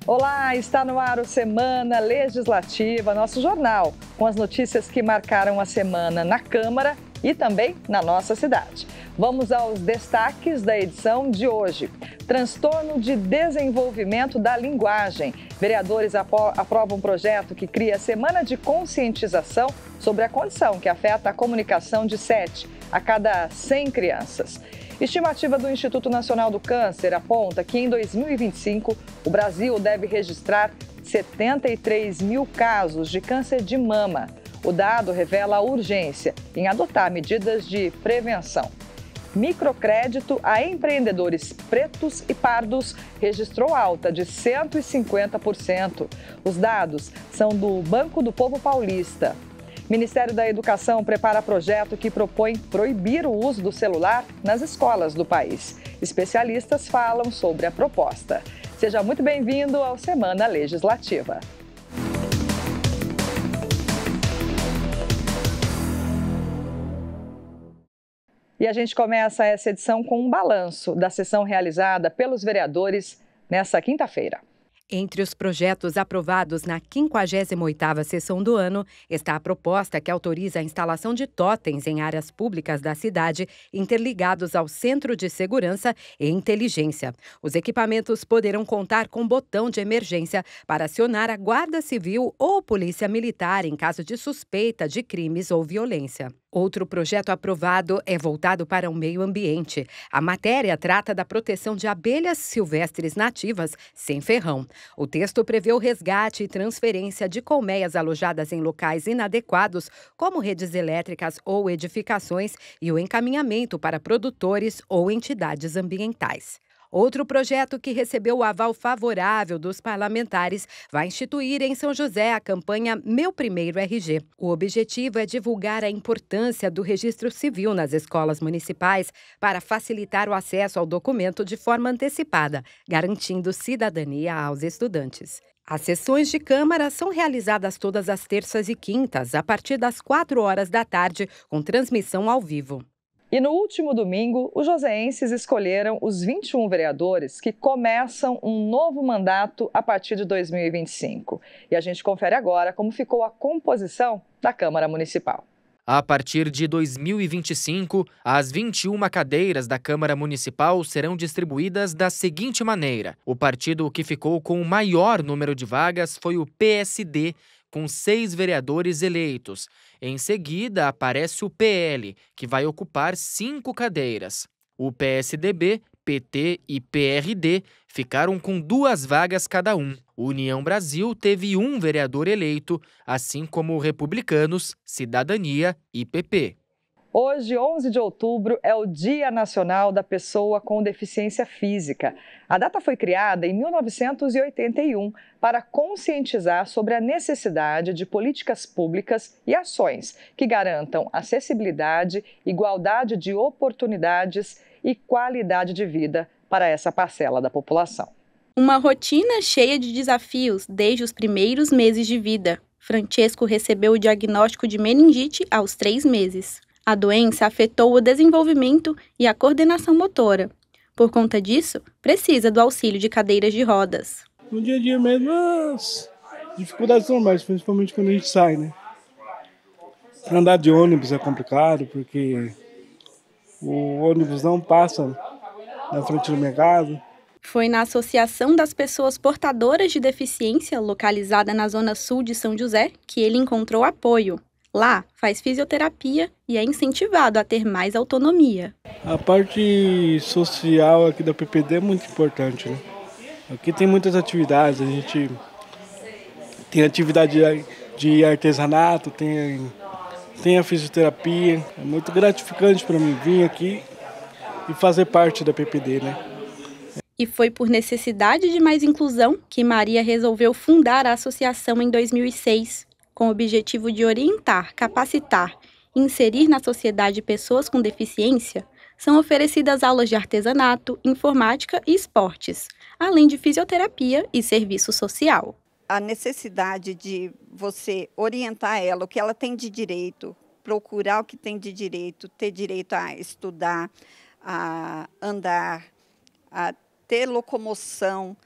Olá, está no ar o Semana Legislativa, nosso jornal, com as notícias que marcaram a semana na Câmara e também na nossa cidade. Vamos aos destaques da edição de hoje. Transtorno de desenvolvimento da linguagem. Vereadores aprovam um projeto que cria semana de conscientização sobre a condição que afeta a comunicação de 7 a cada 100 crianças. Estimativa do Instituto Nacional do Câncer aponta que em 2025 o Brasil deve registrar 73 mil casos de câncer de mama. O dado revela a urgência em adotar medidas de prevenção. Microcrédito a empreendedores pretos e pardos registrou alta de 150%. Os dados são do Banco do Povo Paulista. Ministério da Educação prepara projeto que propõe proibir o uso do celular nas escolas do país. Especialistas falam sobre a proposta. Seja muito bem-vindo ao Semana Legislativa. E a gente começa essa edição com um balanço da sessão realizada pelos vereadores nesta quinta-feira. Entre os projetos aprovados na 58ª sessão do ano está a proposta que autoriza a instalação de totens em áreas públicas da cidade interligados ao Centro de Segurança e Inteligência. Os equipamentos poderão contar com botão de emergência para acionar a Guarda Civil ou Polícia Militar em caso de suspeita de crimes ou violência. Outro projeto aprovado é voltado para o meio ambiente. A matéria trata da proteção de abelhas silvestres nativas sem ferrão. O texto prevê o resgate e transferência de colmeias alojadas em locais inadequados, como redes elétricas ou edificações, e o encaminhamento para produtores ou entidades ambientais. Outro projeto que recebeu o aval favorável dos parlamentares vai instituir em São José a campanha Meu Primeiro RG. O objetivo é divulgar a importância do registro civil nas escolas municipais para facilitar o acesso ao documento de forma antecipada, garantindo cidadania aos estudantes. As sessões de Câmara são realizadas todas as terças e quintas, a partir das 4 horas da tarde, com transmissão ao vivo. E no último domingo, os joseenses escolheram os 21 vereadores que começam um novo mandato a partir de 2025. E a gente confere agora como ficou a composição da Câmara Municipal. A partir de 2025, as 21 cadeiras da Câmara Municipal serão distribuídas da seguinte maneira. O partido que ficou com o maior número de vagas foi o PSD, com 6 vereadores eleitos. Em seguida, aparece o PL, que vai ocupar 5 cadeiras. O PSDB, PT e PRD ficaram com 2 vagas cada um. União Brasil teve 1 vereador eleito, assim como Republicanos, Cidadania e PP. Hoje, 11 de outubro, é o Dia Nacional da Pessoa com Deficiência Física. A data foi criada em 1981 para conscientizar sobre a necessidade de políticas públicas e ações que garantam acessibilidade, igualdade de oportunidades e qualidade de vida para essa parcela da população. Uma rotina cheia de desafios desde os primeiros meses de vida. Francesco recebeu o diagnóstico de meningite aos 3 meses. A doença afetou o desenvolvimento e a coordenação motora. Por conta disso, precisa do auxílio de cadeiras de rodas. No dia a dia mesmo, as dificuldades normais, principalmente quando a gente sai, né? Para andar de ônibus é complicado, porque o ônibus não passa na frente da minha casa. Foi na Associação das Pessoas Portadoras de Deficiência, localizada na Zona Sul de São José, que ele encontrou apoio. Lá, faz fisioterapia e é incentivado a ter mais autonomia. A parte social aqui da PPD é muito importante, né? Aqui tem muitas atividades, a gente tem atividade de artesanato, tem a fisioterapia. É muito gratificante para mim vir aqui e fazer parte da PPD, né? E foi por necessidade de mais inclusão que Maria resolveu fundar a associação em 2006. Com o objetivo de orientar, capacitar e inserir na sociedade pessoas com deficiência, são oferecidas aulas de artesanato, informática e esportes, além de fisioterapia e serviço social. A necessidade de você orientar ela, o que ela tem de direito, procurar o que tem de direito, ter direito a estudar, a andar, a ter locomoção,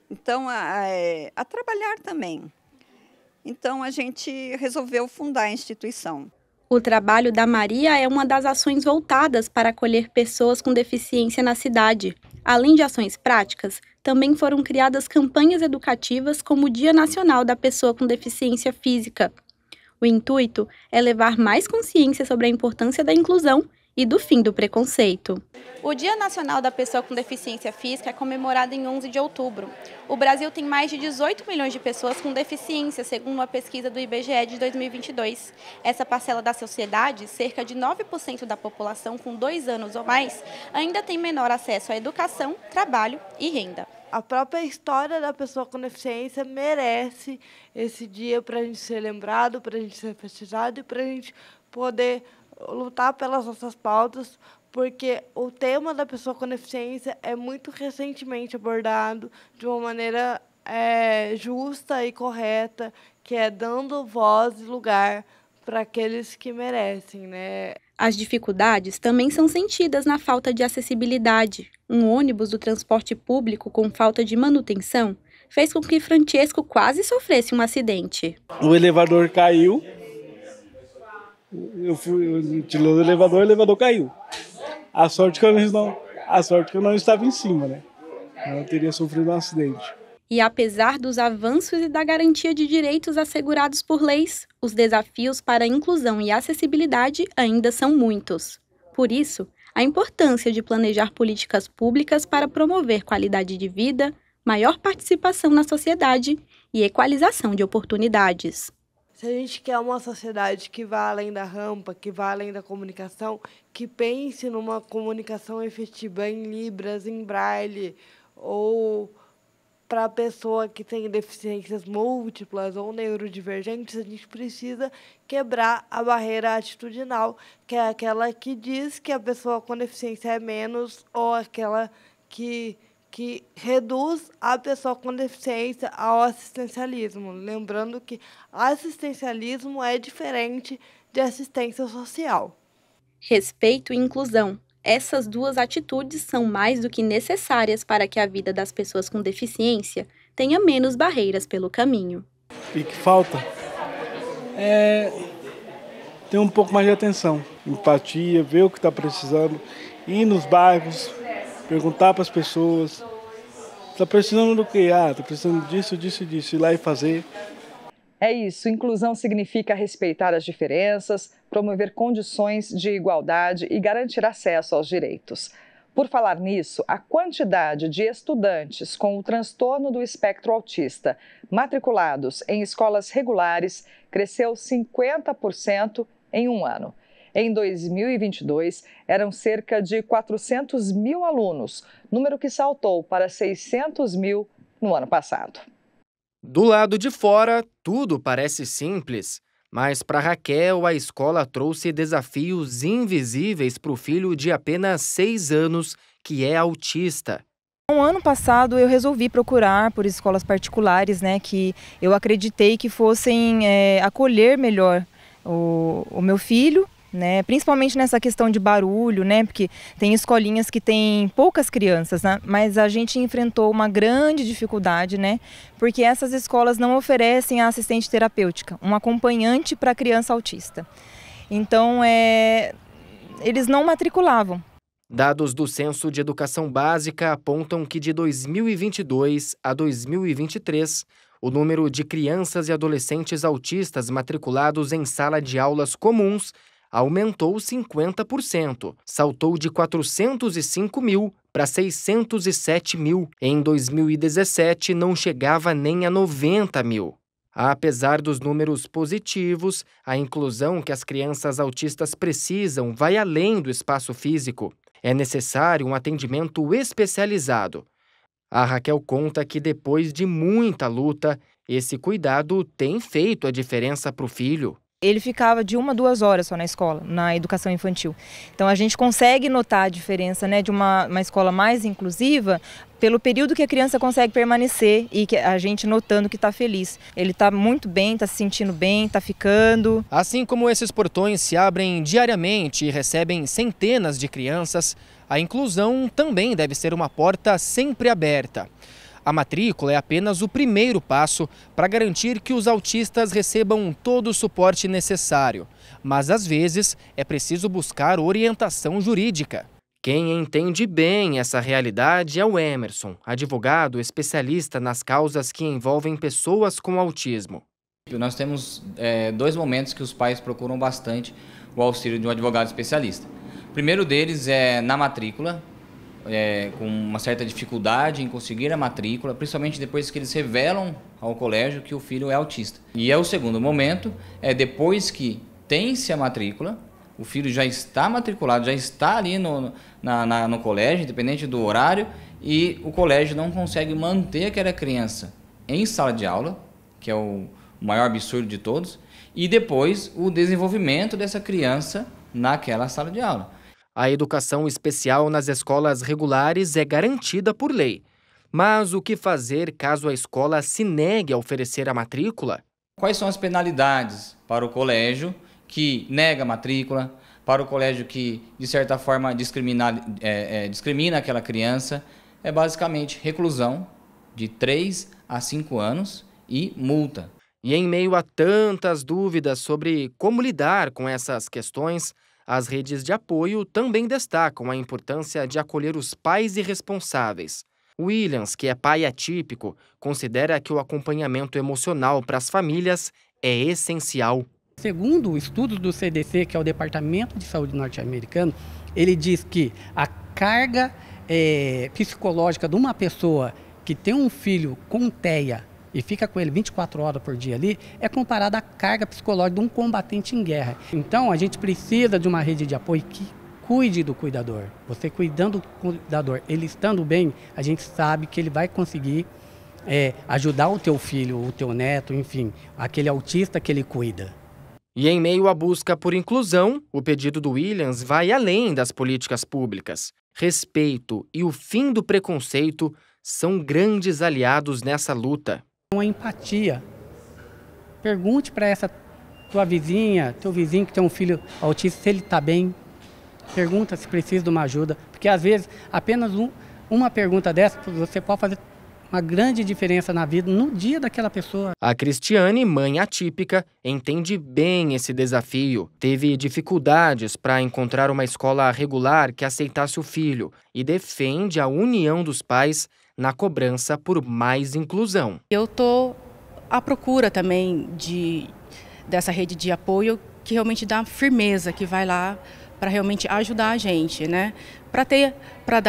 Então, a trabalhar também. Então, a gente resolveu fundar a instituição. O trabalho da Maria é uma das ações voltadas para acolher pessoas com deficiência na cidade. Além de ações práticas, também foram criadas campanhas educativas como o Dia Nacional da Pessoa com Deficiência Física. O intuito é levar mais consciência sobre a importância da inclusão e do fim do preconceito. O Dia Nacional da Pessoa com Deficiência Física é comemorado em 11 de outubro. O Brasil tem mais de 18 milhões de pessoas com deficiência, segundo uma pesquisa do IBGE de 2022. Essa parcela da sociedade, cerca de 9% da população com 2 anos ou mais, ainda tem menor acesso à educação, trabalho e renda. A própria história da pessoa com deficiência merece esse dia para a gente ser lembrado, para a gente ser festejado e para a gente poder lutar pelas nossas pautas, porque o tema da pessoa com deficiência é muito recentemente abordado de uma maneira justa e correta, que é dando voz e lugar para aqueles que merecem, né? As dificuldades também são sentidas na falta de acessibilidade. Um ônibus do transporte público com falta de manutenção fez com que Francesco quase sofresse um acidente. O elevador caiu. Eu tirou o elevador caiu. A sorte que eu não estava em cima, né? Eu teria sofrido um acidente. E apesar dos avanços e da garantia de direitos assegurados por leis, os desafios para a inclusão e acessibilidade ainda são muitos. Por isso, a importância de planejar políticas públicas para promover qualidade de vida, maior participação na sociedade e equalização de oportunidades. Se a gente quer uma sociedade que vá além da rampa, que vá além da comunicação, que pense numa comunicação efetiva em Libras, em Braille, ou para a pessoa que tem deficiências múltiplas ou neurodivergentes, a gente precisa quebrar a barreira atitudinal, que é aquela que diz que a pessoa com deficiência é menos, ou aquela que reduz a pessoa com deficiência ao assistencialismo. Lembrando que assistencialismo é diferente de assistência social. Respeito e inclusão. Essas duas atitudes são mais do que necessárias para que a vida das pessoas com deficiência tenha menos barreiras pelo caminho. E que falta ter um pouco mais de atenção, empatia, ver o que está precisando, ir nos bairros, perguntar para as pessoas, está precisando do quê? Está precisando disso, disso, disso, ir lá e fazer. É isso, inclusão significa respeitar as diferenças, promover condições de igualdade e garantir acesso aos direitos. Por falar nisso, a quantidade de estudantes com o transtorno do espectro autista matriculados em escolas regulares cresceu 50% em um ano. Em 2022, eram cerca de 400 mil alunos, número que saltou para 600 mil no ano passado. Do lado de fora, tudo parece simples, mas para Raquel, a escola trouxe desafios invisíveis para o filho de apenas 6 anos, que é autista. No ano passado, eu resolvi procurar por escolas particulares, né, que eu acreditei que fossem acolher melhor o meu filho, né, principalmente nessa questão de barulho, né, porque tem escolinhas que têm poucas crianças, né, mas a gente enfrentou uma grande dificuldade, né, porque essas escolas não oferecem a assistente terapêutica, um acompanhante para criança autista. Então, eles não matriculavam. Dados do Censo de Educação Básica apontam que de 2022 a 2023, o número de crianças e adolescentes autistas matriculados em sala de aulas comuns aumentou 50%, saltou de 405 mil para 607 mil. Em 2017, não chegava nem a 90 mil. Apesar dos números positivos, a inclusão que as crianças autistas precisam vai além do espaço físico. É necessário um atendimento especializado. A Raquel conta que depois de muita luta, esse cuidado tem feito a diferença para o filho. Ele ficava de 1 a 2 horas só na escola, na educação infantil. Então a gente consegue notar a diferença, né, de uma escola mais inclusiva pelo período que a criança consegue permanecer e que a gente notando que está feliz. Ele está muito bem, está se sentindo bem, está ficando. Assim como esses portões se abrem diariamente e recebem centenas de crianças, a inclusão também deve ser uma porta sempre aberta. A matrícula é apenas o primeiro passo para garantir que os autistas recebam todo o suporte necessário. Mas, às vezes, é preciso buscar orientação jurídica. Quem entende bem essa realidade é o Emerson, advogado especialista nas causas que envolvem pessoas com autismo. Nós temos 2 momentos que os pais procuram bastante o auxílio de um advogado especialista. O primeiro deles é na matrícula, com uma certa dificuldade em conseguir a matrícula, principalmente depois que eles revelam ao colégio que o filho é autista. E o segundo momento é depois que tem-se a matrícula, o filho já está matriculado, já está ali no colégio, independente do horário, e o colégio não consegue manter aquela criança em sala de aula, que é o maior absurdo de todos, e depois o desenvolvimento dessa criança naquela sala de aula. A educação especial nas escolas regulares é garantida por lei. Mas o que fazer caso a escola se negue a oferecer a matrícula? Quais são as penalidades para o colégio que nega a matrícula, para o colégio que, de certa forma, discrimina aquela criança? É basicamente reclusão de 3 a 5 anos e multa. E em meio a tantas dúvidas sobre como lidar com essas questões, as redes de apoio também destacam a importância de acolher os pais irresponsáveis. Williams, que é pai atípico, considera que o acompanhamento emocional para as famílias é essencial. Segundo o estudo do CDC, que é o Departamento de Saúde norte-americano, ele diz que a carga psicológica de uma pessoa que tem um filho com TEA e fica com ele 24 horas por dia ali, é comparada à carga psicológica de um combatente em guerra. Então, a gente precisa de uma rede de apoio que cuide do cuidador. Você cuidando do cuidador, ele estando bem, a gente sabe que ele vai conseguir ajudar o teu filho, o teu neto, enfim, aquele autista que ele cuida. E em meio à busca por inclusão, o pedido do Williams vai além das políticas públicas. Respeito e o fim do preconceito são grandes aliados nessa luta. Uma empatia. Pergunte para essa tua vizinha, teu vizinho que tem um filho autista, se ele está bem. Pergunta se precisa de uma ajuda, porque às vezes apenas uma pergunta dessa você pode fazer uma grande diferença na vida, no dia daquela pessoa. A Cristiane, mãe atípica, entende bem esse desafio. Teve dificuldades para encontrar uma escola regular que aceitasse o filho e defende a união dos pais na cobrança por mais inclusão. Eu estou à procura também dessa rede de apoio que realmente dá firmeza, que vai lá para realmente ajudar a gente, né? Para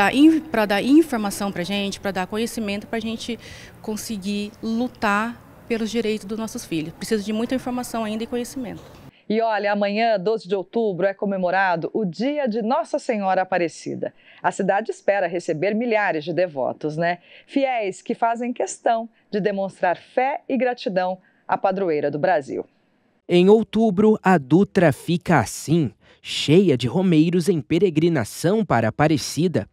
dar informação para a gente, para dar conhecimento, para a gente conseguir lutar pelos direitos dos nossos filhos. Precisa de muita informação ainda e conhecimento. E olha, amanhã, 12 de outubro, é comemorado o Dia de Nossa Senhora Aparecida. A cidade espera receber milhares de devotos, né? Fiéis que fazem questão de demonstrar fé e gratidão à padroeira do Brasil. Em outubro, a Dutra fica assim, cheia de romeiros em peregrinação para Aparecida.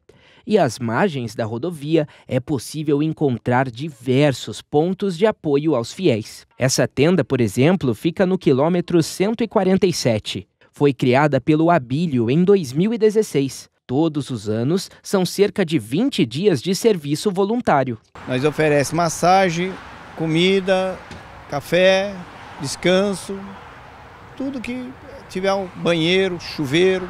E às margens da rodovia é possível encontrar diversos pontos de apoio aos fiéis. Essa tenda, por exemplo, fica no quilômetro 147. Foi criada pelo Abílio em 2016. Todos os anos, são cerca de 20 dias de serviço voluntário. Nós oferecemos massagem, comida, café, descanso, tudo que tiver um banheiro, chuveiro,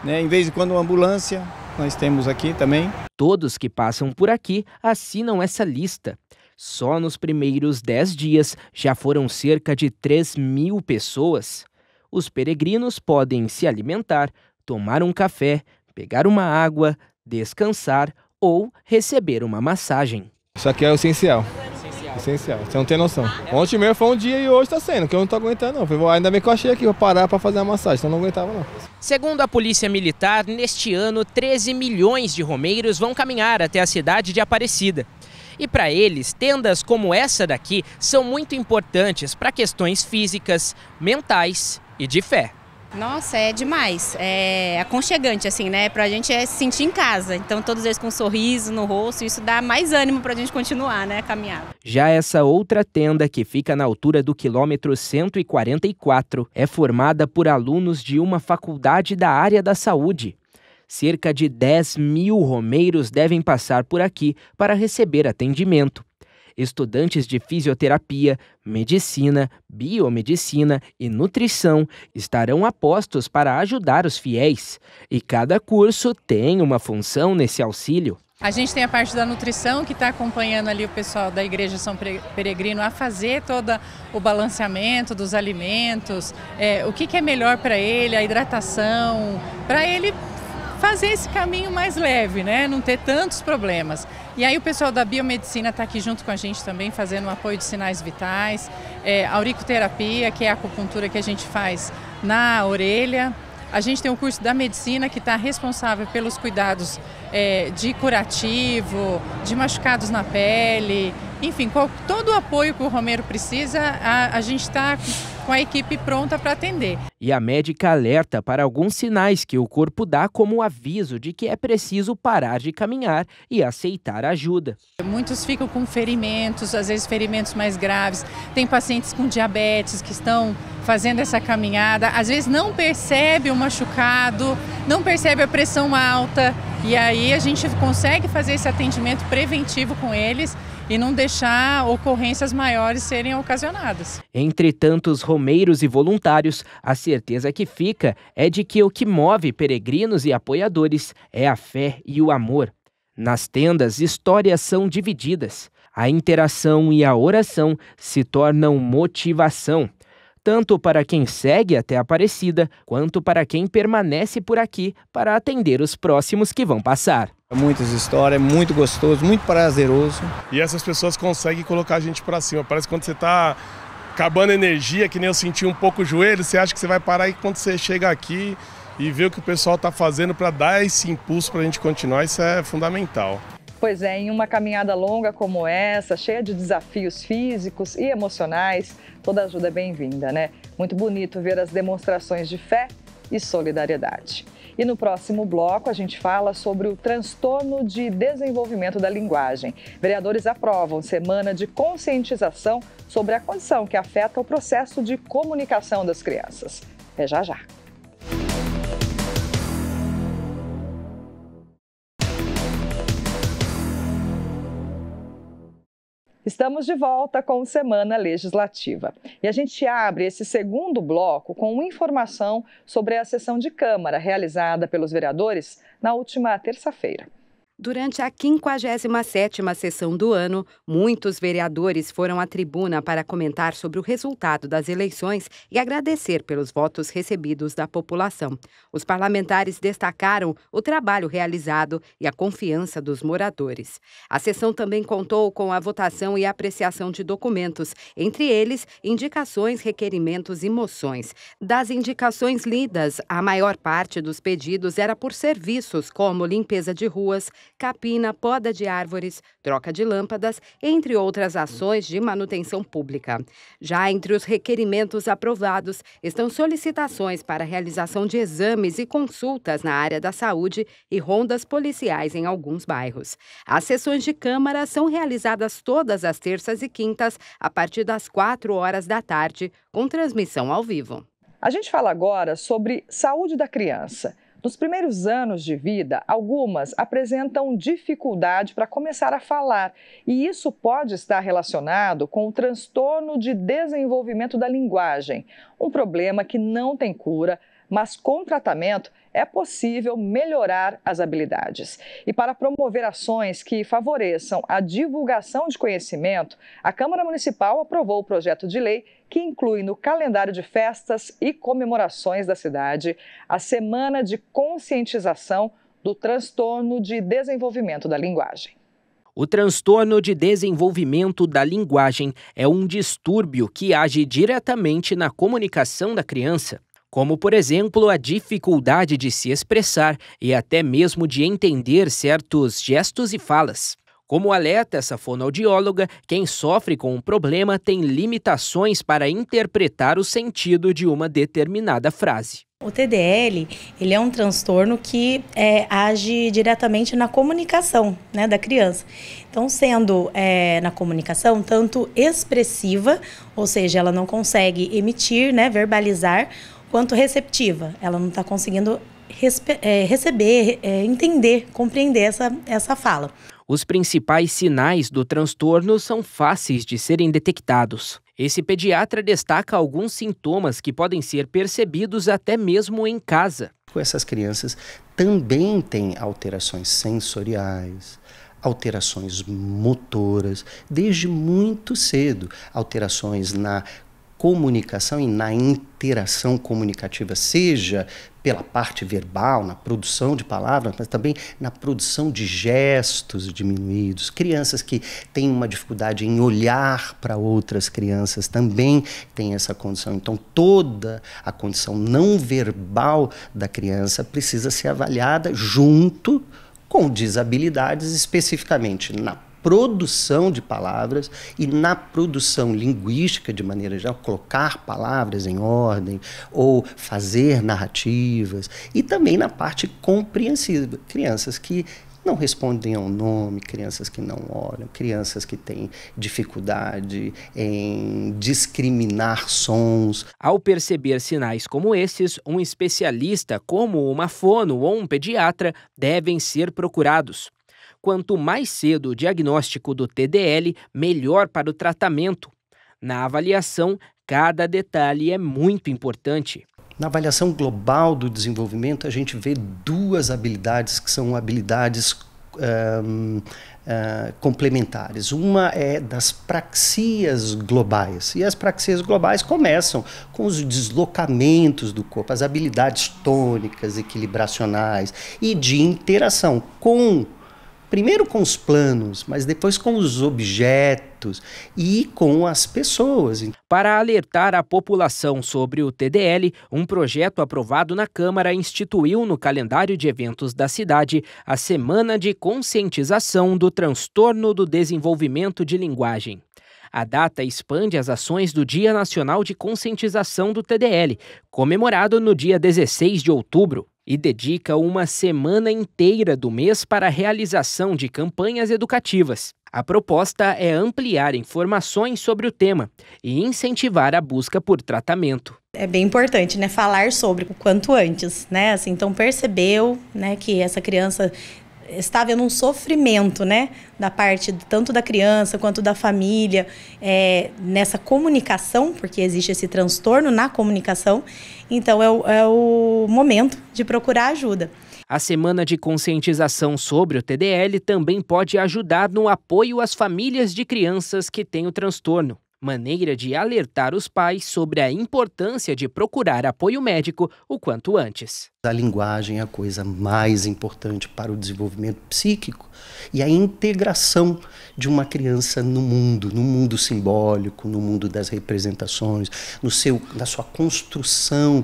né? Em vez de quando uma ambulância, nós temos aqui também. Todos que passam por aqui assinam essa lista. Só nos primeiros 10 dias já foram cerca de 3.000 pessoas. Os peregrinos podem se alimentar, tomar um café, pegar uma água, descansar ou receber uma massagem. Isso aqui é o essencial. Essencial, você não tem noção. Ontem mesmo foi um dia e hoje está sendo, que eu não estou aguentando não. Ainda bem que eu achei aqui, vou parar para fazer a massagem, senão não aguentava não. Segundo a Polícia Militar, neste ano 13 milhões de romeiros vão caminhar até a cidade de Aparecida. E para eles, tendas como essa daqui são muito importantes para questões físicas, mentais e de fé. Nossa, é demais, é aconchegante assim, né? Pra gente se sentir em casa, então todos eles com um sorriso no rosto, isso dá mais ânimo pra gente continuar, né, a caminhada. Já essa outra tenda, que fica na altura do quilômetro 144, é formada por alunos de uma faculdade da área da saúde. cerca de 10.000 romeiros devem passar por aqui para receber atendimento. Estudantes de fisioterapia, medicina, biomedicina e nutrição estarão apostos para ajudar os fiéis. E cada curso tem uma função nesse auxílio. A gente tem a parte da nutrição que está acompanhando ali o pessoal da Igreja São Peregrino a fazer todo o balanceamento dos alimentos, o que é melhor para ele, a hidratação, para ele fazer esse caminho mais leve, né? Não ter tantos problemas. E aí o pessoal da biomedicina está aqui junto com a gente também, fazendo um apoio de sinais vitais, auriculoterapia, que é a acupuntura que a gente faz na orelha. A gente tem o curso da medicina que está responsável pelos cuidados de curativo, de machucados na pele, enfim, todo o apoio que o romeiro precisa, a gente está com a equipe pronta para atender. E a médica alerta para alguns sinais que o corpo dá como aviso de que é preciso parar de caminhar e aceitar ajuda. Muitos ficam com ferimentos, às vezes ferimentos mais graves. Tem pacientes com diabetes que estão fazendo essa caminhada, às vezes não percebe o machucado, não percebe a pressão alta, e aí a gente consegue fazer esse atendimento preventivo com eles e não deixar ocorrências maiores serem ocasionadas. Entre tantos romeiros e voluntários, a certeza que fica é de que o que move peregrinos e apoiadores é a fé e o amor. Nas tendas, histórias são divididas. A interação e a oração se tornam motivação, tanto para quem segue até a Aparecida, quanto para quem permanece por aqui para atender os próximos que vão passar. Muitas histórias, muito gostoso, muito prazeroso. E essas pessoas conseguem colocar a gente para cima. Parece que quando você está acabando a energia, que nem eu senti um pouco o joelho, você acha que você vai parar, e quando você chega aqui e vê o que o pessoal está fazendo para dar esse impulso para a gente continuar, isso é fundamental. Pois é, em uma caminhada longa como essa, cheia de desafios físicos e emocionais, toda ajuda é bem-vinda, né? Muito bonito ver as demonstrações de fé e solidariedade. E no próximo bloco a gente fala sobre o transtorno de desenvolvimento da linguagem. Vereadores aprovam semana de conscientização sobre a condição que afeta o processo de comunicação das crianças. É já já. Estamos de volta com Semana Legislativa. E a gente abre esse segundo bloco com informação sobre a sessão de Câmara realizada pelos vereadores na última terça-feira. Durante a 57ª sessão do ano, muitos vereadores foram à tribuna para comentar sobre o resultado das eleições e agradecer pelos votos recebidos da população. Os parlamentares destacaram o trabalho realizado e a confiança dos moradores. A sessão também contou com a votação e apreciação de documentos, entre eles indicações, requerimentos e moções. Das indicações lidas, a maior parte dos pedidos era por serviços como limpeza de ruas, capina, poda de árvores, troca de lâmpadas, entre outras ações de manutenção pública. Já entre os requerimentos aprovados estão solicitações para a realização de exames e consultas na área da saúde e rondas policiais em alguns bairros. As sessões de Câmara são realizadas todas as terças e quintas, a partir das 4h da tarde, com transmissão ao vivo. A gente fala agora sobre saúde da criança. Nos primeiros anos de vida, algumas apresentam dificuldade para começar a falar, e isso pode estar relacionado com o transtorno de desenvolvimento da linguagem, um problema que não tem cura, mas com tratamento é possível melhorar as habilidades. E para promover ações que favoreçam a divulgação de conhecimento, a Câmara Municipal aprovou o projeto de lei que inclui no calendário de festas e comemorações da cidade a Semana de Conscientização do Transtorno de Desenvolvimento da Linguagem. O transtorno de desenvolvimento da linguagem é um distúrbio que age diretamente na comunicação da criança, como, por exemplo, a dificuldade de se expressar e até mesmo de entender certos gestos e falas. Como alerta essa fonoaudióloga, quem sofre com o problema tem limitações para interpretar o sentido de uma determinada frase. O TDL, ele é um transtorno que age diretamente na comunicação, né, da criança. Então, sendo na comunicação tanto expressiva, ou seja, ela não consegue emitir, né, verbalizar, quanto receptiva. Ela não está conseguindo receber, entender, compreender essa fala. Os principais sinais do transtorno são fáceis de serem detectados. Esse pediatra destaca alguns sintomas que podem ser percebidos até mesmo em casa. Essas crianças também têm alterações sensoriais, alterações motoras, desde muito cedo, alterações na comunicação e na interação comunicativa, seja pela parte verbal, na produção de palavras, mas também na produção de gestos diminuídos. Crianças que têm uma dificuldade em olhar para outras crianças também têm essa condição. Então, toda a condição não verbal da criança precisa ser avaliada junto com desabilidades, especificamente na produção de palavras e na produção linguística, de maneira geral, colocar palavras em ordem ou fazer narrativas, e também na parte compreensiva, crianças que não respondem ao nome, crianças que não olham, crianças que têm dificuldade em discriminar sons. Ao perceber sinais como esses, um especialista, como uma fono ou um pediatra, devem ser procurados. Quanto mais cedo o diagnóstico do TDL, melhor para o tratamento. Na avaliação, cada detalhe é muito importante. Na avaliação global do desenvolvimento, a gente vê duas habilidades que são habilidades complementares. Uma é das praxias globais. E as praxias globais começam com os deslocamentos do corpo, as habilidades tônicas, equilibracionais e de interação primeiro com os planos, mas depois com os objetos e com as pessoas. Para alertar a população sobre o TDL, um projeto aprovado na Câmara instituiu no calendário de eventos da cidade a Semana de Conscientização do Transtorno do Desenvolvimento de Linguagem. A data expande as ações do Dia Nacional de Conscientização do TDL, comemorado no dia 16 de outubro. E dedica uma semana inteira do mês para a realização de campanhas educativas. A proposta é ampliar informações sobre o tema e incentivar a busca por tratamento. É bem importante, né, falar sobre o quanto antes, né? Assim, então percebeu, né, que essa criança está havendo um sofrimento, né, da parte tanto da criança quanto da família, nessa comunicação, porque existe esse transtorno na comunicação, então é o momento de procurar ajuda. A Semana de Conscientização sobre o TDL também pode ajudar no apoio às famílias de crianças que têm o transtorno. Maneira de alertar os pais sobre a importância de procurar apoio médico o quanto antes. A linguagem é a coisa mais importante para o desenvolvimento psíquico e a integração de uma criança no mundo simbólico, no mundo das representações, na sua construção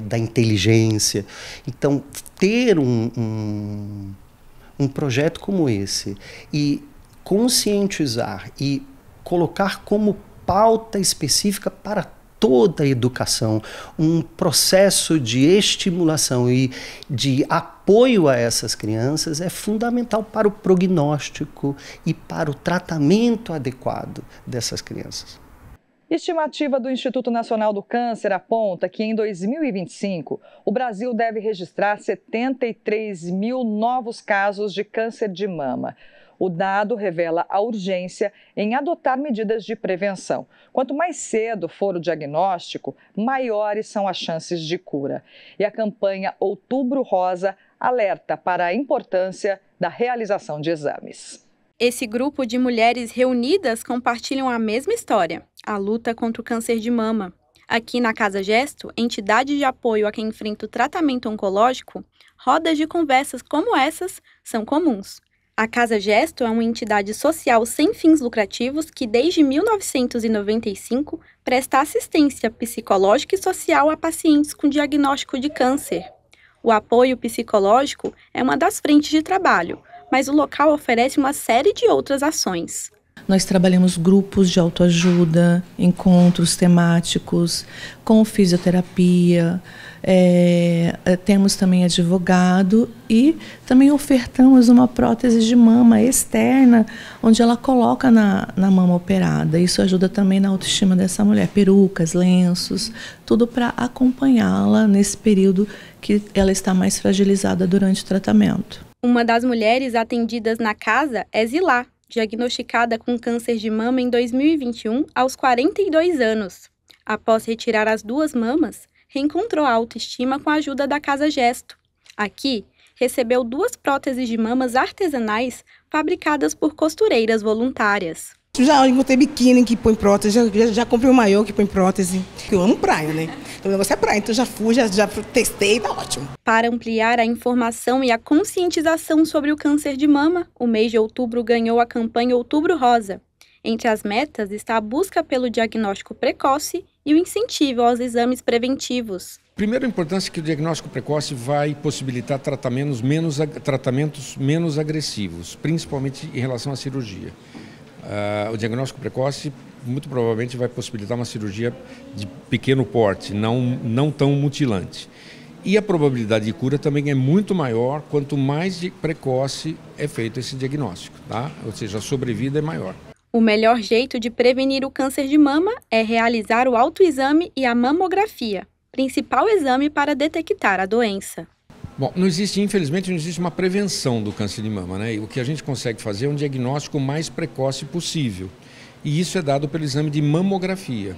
da inteligência. Então, ter um projeto como esse e conscientizar e colocar como pauta específica para toda a educação, um processo de estimulação e de apoio a essas crianças é fundamental para o prognóstico e para o tratamento adequado dessas crianças. Estimativa do Instituto Nacional do Câncer aponta que em 2025 o Brasil deve registrar 73 mil novos casos de câncer de mama. O dado revela a urgência em adotar medidas de prevenção. Quanto mais cedo for o diagnóstico, maiores são as chances de cura. E a campanha Outubro Rosa alerta para a importância da realização de exames. Esse grupo de mulheres reunidas compartilham a mesma história, a luta contra o câncer de mama. Aqui na Casa Gesto, entidade de apoio a quem enfrenta o tratamento oncológico, rodas de conversas como essas são comuns. A Casa Gesto é uma entidade social sem fins lucrativos que, desde 1995, presta assistência psicológica e social a pacientes com diagnóstico de câncer. O apoio psicológico é uma das frentes de trabalho, mas o local oferece uma série de outras ações. Nós trabalhamos grupos de autoajuda, encontros temáticos, com fisioterapia, temos também advogado e também ofertamos uma prótese de mama externa, onde ela coloca na mama operada. Isso ajuda também na autoestima dessa mulher, perucas, lenços, tudo para acompanhá-la nesse período que ela está mais fragilizada durante o tratamento. Uma das mulheres atendidas na casa é Zilá, diagnosticada com câncer de mama em 2021, aos 42 anos. Após retirar as 2 mamas, reencontrou a autoestima com a ajuda da Casa Gesto. Aqui, recebeu 2 próteses de mamas artesanais fabricadas por costureiras voluntárias. Já encontrei biquíni que põe prótese, já comprei um maiô que põe prótese. Eu amo praia, né? Então o negócio é praia, então já fui, já testei, tá ótimo. Para ampliar a informação e a conscientização sobre o câncer de mama, o mês de outubro ganhou a campanha Outubro Rosa. Entre as metas está a busca pelo diagnóstico precoce e o incentivo aos exames preventivos. Primeiro, a importância é que o diagnóstico precoce vai possibilitar tratamentos menos agressivos, principalmente em relação à cirurgia. O diagnóstico precoce muito provavelmente vai possibilitar uma cirurgia de pequeno porte, não tão mutilante. E a probabilidade de cura também é muito maior quanto mais precoce é feito esse diagnóstico, tá? Ou seja, a sobrevida é maior. O melhor jeito de prevenir o câncer de mama é realizar o autoexame e a mamografia, principal exame para detectar a doença. Bom, infelizmente não existe uma prevenção do câncer de mama, né? E o que a gente consegue fazer é um diagnóstico mais precoce possível. E isso é dado pelo exame de mamografia.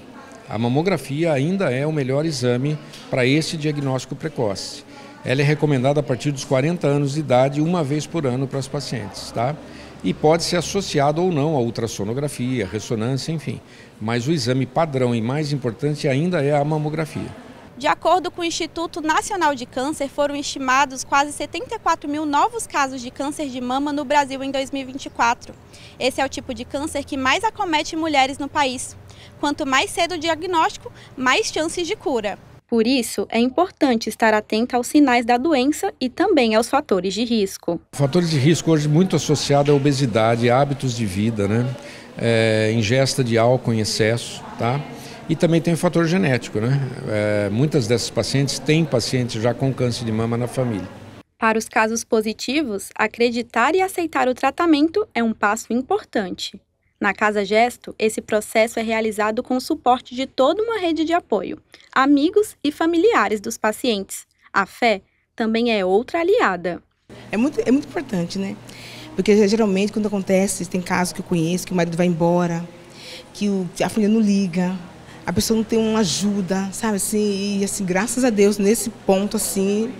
A mamografia ainda é o melhor exame para esse diagnóstico precoce. Ela é recomendada a partir dos 40 anos de idade, uma vez por ano para os pacientes, tá? E pode ser associado ou não à ultrassonografia, ressonância, enfim. Mas o exame padrão e mais importante ainda é a mamografia. De acordo com o Instituto Nacional de Câncer, foram estimados quase 74 mil novos casos de câncer de mama no Brasil em 2024. Esse é o tipo de câncer que mais acomete mulheres no país. Quanto mais cedo o diagnóstico, mais chances de cura. Por isso, é importante estar atenta aos sinais da doença e também aos fatores de risco. Fatores de risco hoje muito associado à obesidade, hábitos de vida, né? Ingesta de álcool em excesso, tá? E também tem o fator genético, né? Muitas dessas pacientes têm pacientes já com câncer de mama na família. Para os casos positivos, acreditar e aceitar o tratamento é um passo importante. Na Casa Gesto, esse processo é realizado com o suporte de toda uma rede de apoio, amigos e familiares dos pacientes. A fé também é outra aliada. É muito importante, né? Porque geralmente quando acontece, tem casos que eu conheço, que o marido vai embora, que a família não liga, a pessoa não tem uma ajuda, sabe assim? E assim, graças a Deus, nesse ponto assim,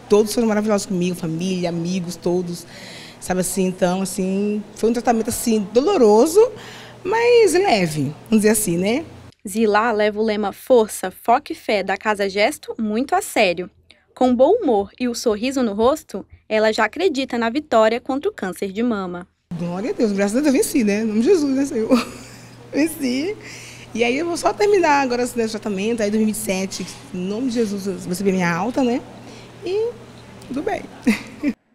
todos foram maravilhosos comigo, família, amigos, todos. Sabe assim, então, assim, foi um tratamento, assim, doloroso, mas leve, vamos dizer assim, né? Zilá leva o lema Força, Foco e Fé da Casa Gesto muito a sério. Com bom humor e o sorriso no rosto, ela já acredita na vitória contra o câncer de mama. Glória a Deus, graças a Deus, venci, né? Em nome de Jesus, né, Senhor? Venci. E aí eu vou só terminar agora esse tratamento, aí 2027, em nome de Jesus, vou receber minha alta, né? E tudo bem.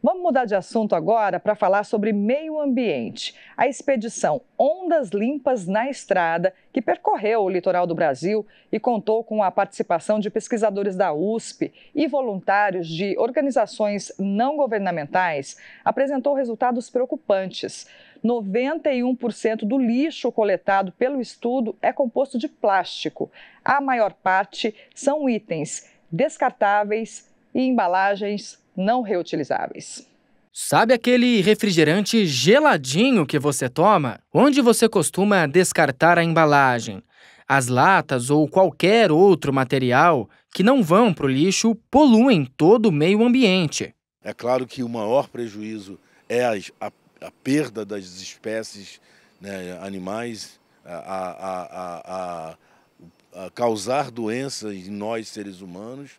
Vamos mudar de assunto agora para falar sobre meio ambiente. A expedição Ondas Limpas na Estrada, que percorreu o litoral do Brasil e contou com a participação de pesquisadores da USP e voluntários de organizações não governamentais, apresentou resultados preocupantes. 91% do lixo coletado pelo estudo é composto de plástico. A maior parte são itens descartáveis e embalagens não reutilizáveis. Sabe aquele refrigerante geladinho que você toma? Onde você costuma descartar a embalagem? As latas ou qualquer outro material que não vão para o lixo poluem todo o meio ambiente. É claro que o maior prejuízo é a perda das espécies, né, animais, a causar doenças em nós, seres humanos,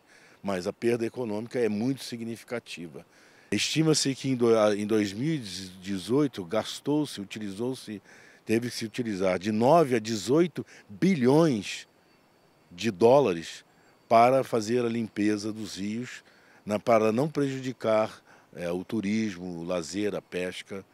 mas a perda econômica é muito significativa. Estima-se que em 2018 teve que se utilizar de 9 a 18 bilhões de dólares para fazer a limpeza dos rios, para não prejudicar o turismo, o lazer, a pesca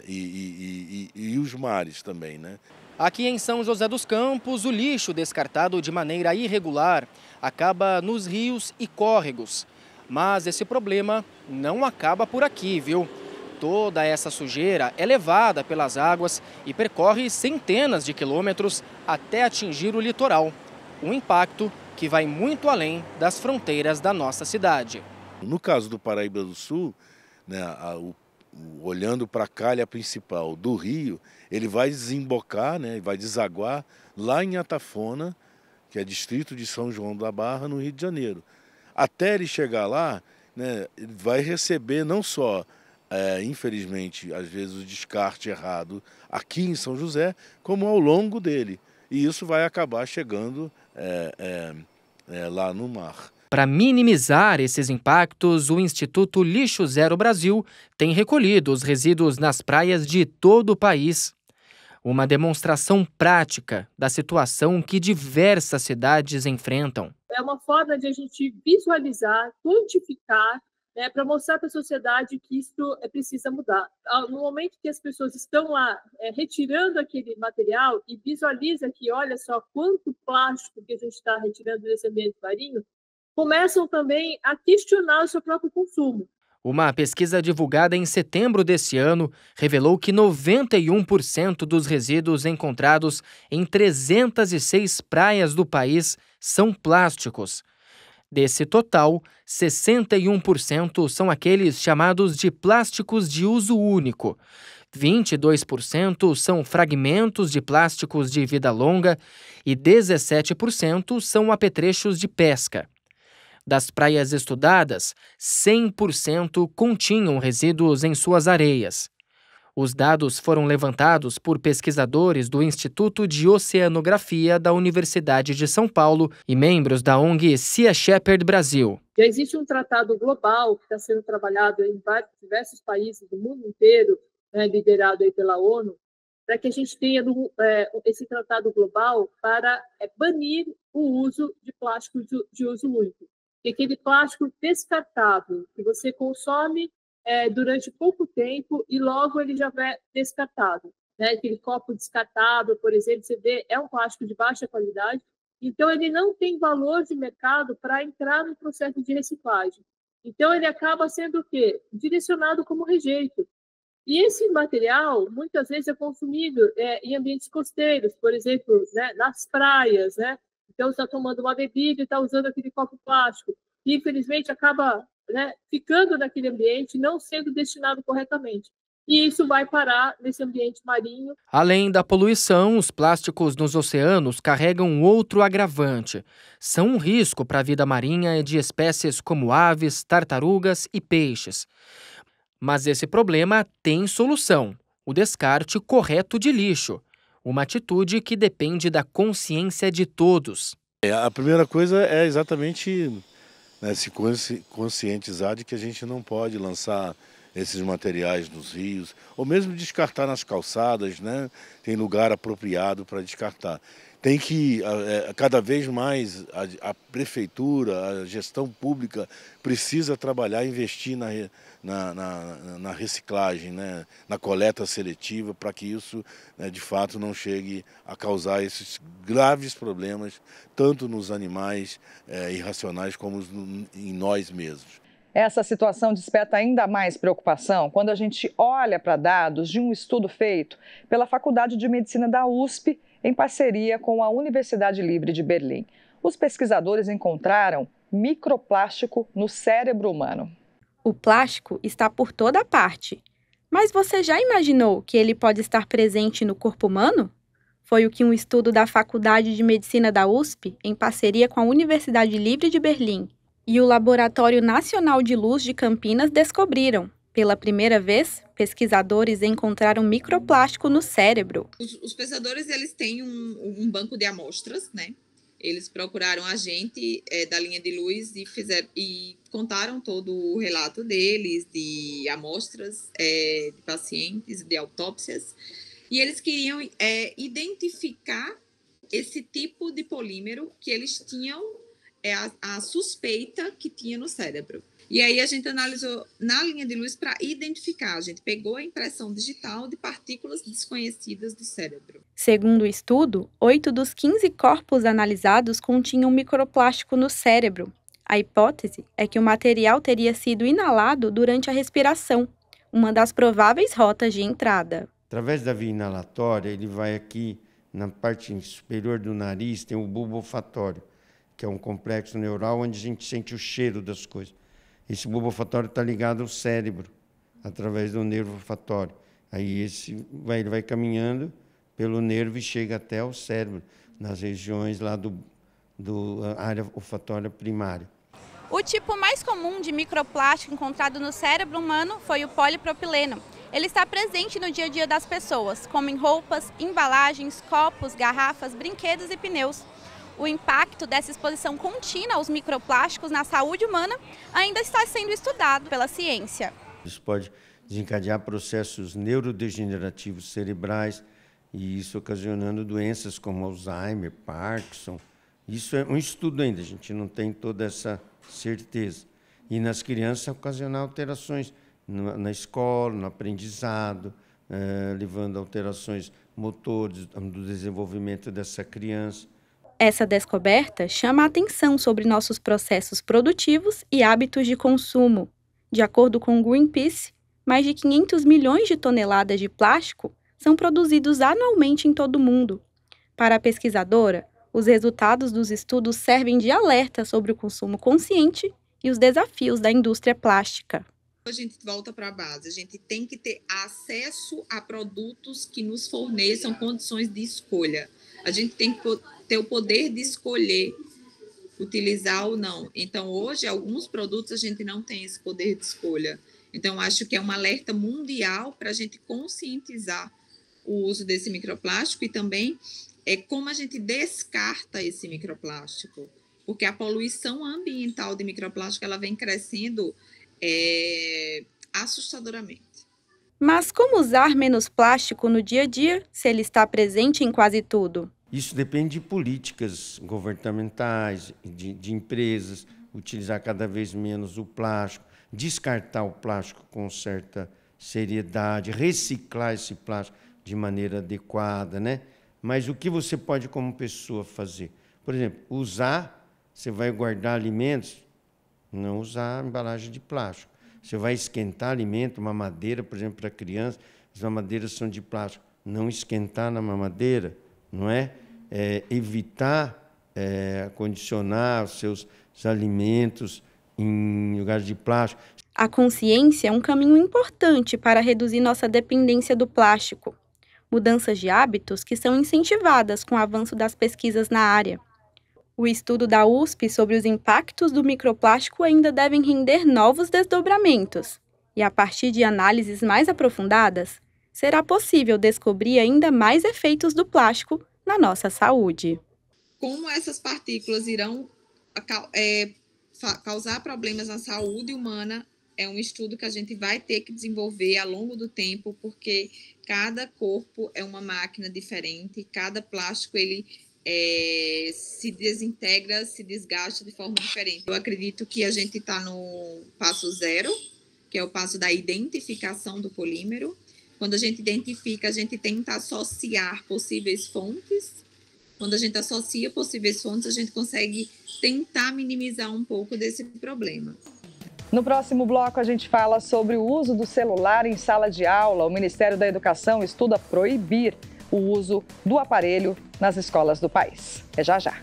e os mares também, né? Aqui em São José dos Campos, o lixo descartado de maneira irregular acaba nos rios e córregos. Mas esse problema não acaba por aqui, viu? Toda essa sujeira é levada pelas águas e percorre centenas de quilômetros até atingir o litoral. Um impacto que vai muito além das fronteiras da nossa cidade. No caso do Paraíba do Sul, né, olhando para a calha principal do rio, ele vai desembocar, né, vai desaguar lá em Atafona, que é distrito de São João da Barra, no Rio de Janeiro. Até ele chegar lá, né, ele vai receber não só, infelizmente, às vezes o descarte errado aqui em São José, como ao longo dele. E isso vai acabar chegando lá no mar. Para minimizar esses impactos, o Instituto Lixo Zero Brasil tem recolhido os resíduos nas praias de todo o país. Uma demonstração prática da situação que diversas cidades enfrentam. É uma forma de a gente visualizar, quantificar, né, para mostrar para a sociedade que isso precisa mudar. No momento que as pessoas estão lá retirando aquele material e visualiza que, olha só quanto plástico que a gente está retirando desse ambiente marinho, começam também a questionar o seu próprio consumo. Uma pesquisa divulgada em setembro desse ano revelou que 91% dos resíduos encontrados em 306 praias do país são plásticos. Desse total, 61% são aqueles chamados de plásticos de uso único. 22% são fragmentos de plásticos de vida longa e 17% são apetrechos de pesca. Das praias estudadas, 100% continham resíduos em suas areias. Os dados foram levantados por pesquisadores do Instituto de Oceanografia da Universidade de São Paulo e membros da ONG Sea Shepherd Brasil. Já existe um tratado global que está sendo trabalhado em diversos países do mundo inteiro, né, liderado aí pela ONU, para que a gente tenha esse tratado global para banir o uso de plástico de uso único. E aquele plástico descartável que você consome durante pouco tempo e logo ele já vai descartado. Né? Aquele copo descartável, por exemplo, você vê, é um plástico de baixa qualidade, então ele não tem valor de mercado para entrar no processo de reciclagem. Então ele acaba sendo o quê? Direcionado como rejeito. E esse material, muitas vezes, é consumido em ambientes costeiros, por exemplo, né, nas praias, né? Então, você está tomando uma bebida e está usando aquele copo plástico. E, infelizmente, acaba, né, ficando naquele ambiente, não sendo destinado corretamente. E isso vai parar nesse ambiente marinho. Além da poluição, os plásticos nos oceanos carregam outro agravante. São um risco para a vida marinha de espécies como aves, tartarugas e peixes. Mas esse problema tem solução: o descarte correto de lixo. Uma atitude que depende da consciência de todos. A primeira coisa é exatamente, né, se conscientizar de que a gente não pode lançar esses materiais nos rios, ou mesmo descartar nas calçadas, né? Tem lugar apropriado para descartar. Tem que, cada vez mais, a prefeitura, a gestão pública precisa trabalhar, investir na reciclagem, né? Na coleta seletiva, para que isso, né, de fato, não chegue a causar esses graves problemas, tanto nos animais irracionais como em nós mesmos. Essa situação desperta ainda mais preocupação quando a gente olha para dados de um estudo feito pela Faculdade de Medicina da USP, em parceria com a Universidade Livre de Berlim. Os pesquisadores encontraram microplástico no cérebro humano. O plástico está por toda parte. Mas você já imaginou que ele pode estar presente no corpo humano? Foi o que um estudo da Faculdade de Medicina da USP, em parceria com a Universidade Livre de Berlim, e o Laboratório Nacional de Luz de Campinas descobriram. Pela primeira vez, pesquisadores encontraram microplástico no cérebro. Os pesquisadores, eles têm um banco de amostras, né? Eles procuraram a gente da linha de luz e contaram todo o relato deles, de amostras de pacientes, de autópsias. E eles queriam identificar esse tipo de polímero que eles tinham a suspeita que tinha no cérebro. E aí a gente analisou na linha de luz para identificar. A gente pegou a impressão digital de partículas desconhecidas do cérebro. Segundo o estudo, 8 dos 15 corpos analisados continham microplástico no cérebro. A hipótese é que o material teria sido inalado durante a respiração, uma das prováveis rotas de entrada. Através da via inalatória, ele vai aqui na parte superior do nariz, tem o bulbo olfatório, que é um complexo neural onde a gente sente o cheiro das coisas. Esse bulbo olfatório está ligado ao cérebro, através do nervo olfatório. Aí ele vai caminhando pelo nervo e chega até o cérebro, nas regiões lá do área olfatória primária. O tipo mais comum de microplástico encontrado no cérebro humano foi o polipropileno. Ele está presente no dia a dia das pessoas, como em roupas, embalagens, copos, garrafas, brinquedos e pneus. O impacto dessa exposição contínua aos microplásticos na saúde humana ainda está sendo estudado pela ciência. Isso pode desencadear processos neurodegenerativos cerebrais e isso ocasionando doenças como Alzheimer, Parkinson. Isso é um estudo ainda, a gente não tem toda essa certeza. E nas crianças ocasionar alterações na escola, no aprendizado, levando a alterações motores do desenvolvimento dessa criança. Essa descoberta chama a atenção sobre nossos processos produtivos e hábitos de consumo. De acordo com o Greenpeace, mais de 500 milhões de toneladas de plástico são produzidos anualmente em todo o mundo. Para a pesquisadora, os resultados dos estudos servem de alerta sobre o consumo consciente e os desafios da indústria plástica. A gente volta para a base, a gente tem que ter acesso a produtos que nos forneçam condições de escolha. A gente tem que ter o poder de escolher utilizar ou não. Então, hoje, alguns produtos a gente não tem esse poder de escolha. Então, acho que é um alerta mundial para a gente conscientizar o uso desse microplástico e também como a gente descarta esse microplástico. Porque a poluição ambiental de microplástico ela vem crescendo assustadoramente. Mas como usar menos plástico no dia a dia, se ele está presente em quase tudo? Isso depende de políticas governamentais, de empresas, utilizar cada vez menos o plástico, descartar o plástico com certa seriedade, reciclar esse plástico de maneira adequada, né? Mas o que você pode, como pessoa, fazer? Por exemplo, você vai guardar alimentos, não usar embalagem de plástico. Você vai esquentar alimento, uma mamadeira, por exemplo, para criança, as mamadeiras são de plástico. Não esquentar na mamadeira, não é? Evitar condicionar os seus alimentos em lugares de plástico. A consciência é um caminho importante para reduzir nossa dependência do plástico. Mudanças de hábitos que são incentivadas com o avanço das pesquisas na área. O estudo da USP sobre os impactos do microplástico ainda devem render novos desdobramentos. E a partir de análises mais aprofundadas, será possível descobrir ainda mais efeitos do plástico na nossa saúde. Como essas partículas irão causar problemas na saúde humana, é um estudo que a gente vai ter que desenvolver ao longo do tempo, porque cada corpo é uma máquina diferente, cada plástico ele se desintegra, se desgasta de forma diferente. Eu acredito que a gente está no passo 0, que é o passo da identificação do polímero. Quando a gente identifica, a gente tenta associar possíveis fontes. Quando a gente associa possíveis fontes, a gente consegue tentar minimizar um pouco desse problema. No próximo bloco, a gente fala sobre o uso do celular em sala de aula. O Ministério da Educação estuda proibir o uso do aparelho nas escolas do país. É já já.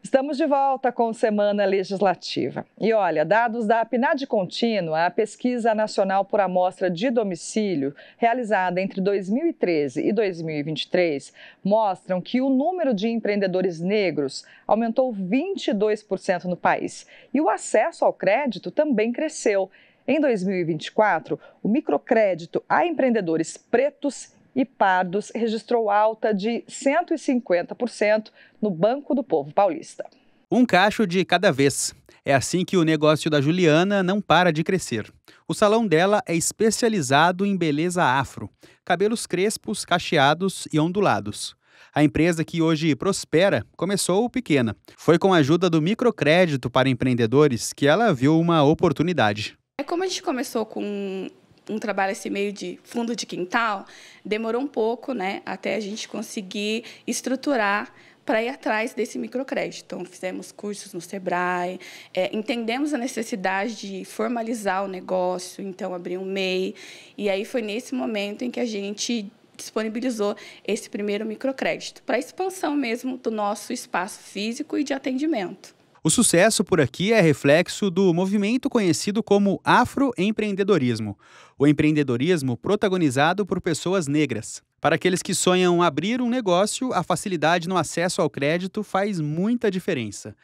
Estamos de volta com Semana Legislativa. E olha, dados da PNAD Contínua, a Pesquisa Nacional por Amostra de Domicílio, realizada entre 2013 e 2023, mostram que o número de empreendedores negros aumentou 22% no país. E o acesso ao crédito também cresceu. Em 2024, o microcrédito a empreendedores pretos e pardos registrou alta de 150% no Banco do Povo Paulista. Um cacho de cada vez. É assim que o negócio da Juliana não para de crescer. O salão dela é especializado em beleza afro, cabelos crespos, cacheados e ondulados. A empresa, que hoje prospera, começou pequena. Foi com a ajuda do microcrédito para empreendedores que ela viu uma oportunidade. Como a gente começou com um trabalho esse meio de fundo de quintal, demorou um pouco, né, até a gente conseguir estruturar para ir atrás desse microcrédito. Então, fizemos cursos no Sebrae, entendemos a necessidade de formalizar o negócio, então abri um MEI, e aí foi nesse momento em que a gente disponibilizou esse primeiro microcrédito, para a expansão mesmo do nosso espaço físico e de atendimento. O sucesso por aqui é reflexo do movimento conhecido como afroempreendedorismo, o empreendedorismo protagonizado por pessoas negras. Para aqueles que sonham abrir um negócio, a facilidade no acesso ao crédito faz muita diferença.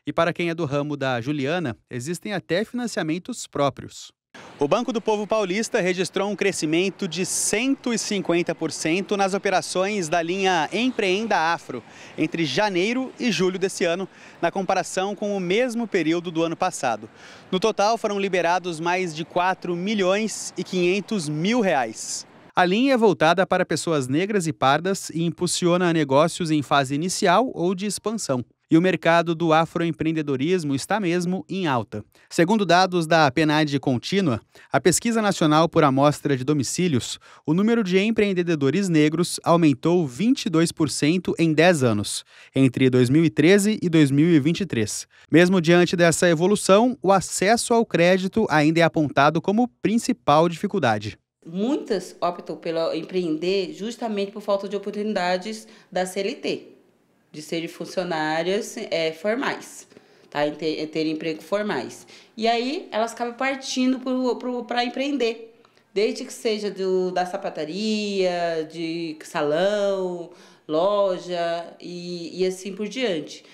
E para quem é do ramo da Juliana, existem até financiamentos próprios. O Banco do Povo Paulista registrou um crescimento de 150% nas operações da linha Empreenda Afro entre janeiro e julho desse ano, na comparação com o mesmo período do ano passado. No total, foram liberados mais de R$ 4.500.000. A linha é voltada para pessoas negras e pardas e impulsiona negócios em fase inicial ou de expansão. E o mercado do afroempreendedorismo está mesmo em alta. Segundo dados da PNAD Contínua, a Pesquisa Nacional por Amostra de Domicílios, o número de empreendedores negros aumentou 22% em 10 anos, entre 2013 e 2023. Mesmo diante dessa evolução, o acesso ao crédito ainda é apontado como principal dificuldade. Muitas optam pelo empreender justamente por falta de oportunidades da CLT. De serem funcionárias formais, tá? Ter emprego formais. E aí elas acabam partindo para empreender, desde que seja da sapataria, de salão, loja e assim por diante.